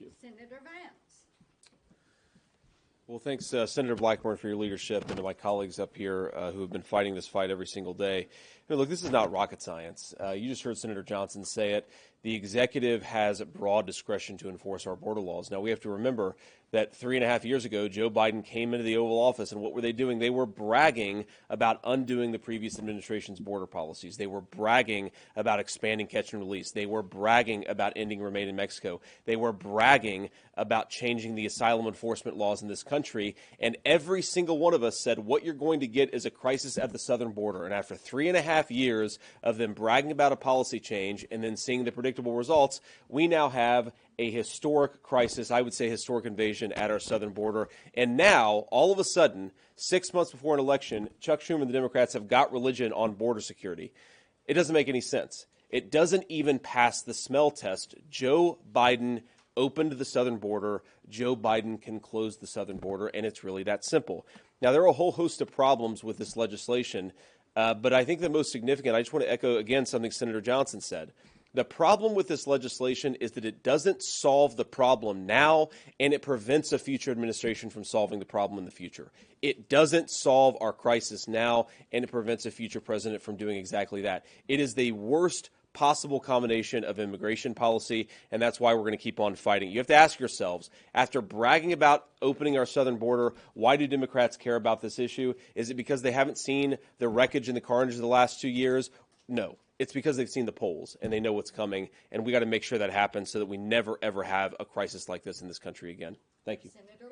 you. Senator Vance. Well, thanks, Senator Blackburn, for your leadership, and to my colleagues up here who have been fighting this fight every single day. Look, this is not rocket science. You just heard Senator Johnson say it. The executive has broad discretion to enforce our border laws. Now, we have to remember that 3.5 years ago, Joe Biden came into the Oval Office, and what were they doing? They were bragging about undoing the previous administration's border policies. They were bragging about expanding catch and release. They were bragging about ending Remain in Mexico. They were bragging about changing the asylum enforcement laws in this country. And every single one of us said, what you're going to get is a crisis at the southern border. And after 3.5 years of them bragging about a policy change and then seeing the predictable results, we now have a historic crisis, I would say historic invasion at our southern border. And now, all of a sudden, 6 months before an election, Chuck Schumer and the Democrats have got religion on border security. It doesn't make any sense. It doesn't even pass the smell test. Joe Biden opened the southern border. Joe Biden can close the southern border, and it's really that simple. Now, there are a whole host of problems with this legislation, but I think the most significant, I just want to echo again something Senator Johnson said. The problem with this legislation is that it doesn't solve the problem now, and it prevents a future administration from solving the problem in the future. It doesn't solve our crisis now, and it prevents a future president from doing exactly that. It is the worst possible combination of immigration policy, and that's why we're going to keep on fighting. You have to ask yourselves, after bragging about opening our southern border, why do Democrats care about this issue? Is it because they haven't seen the wreckage and the carnage of the last 2 years? No. It's because they've seen the polls and they know what's coming, and we got to make sure that happens so that we never, ever have a crisis like this in this country again. Thank you. Senator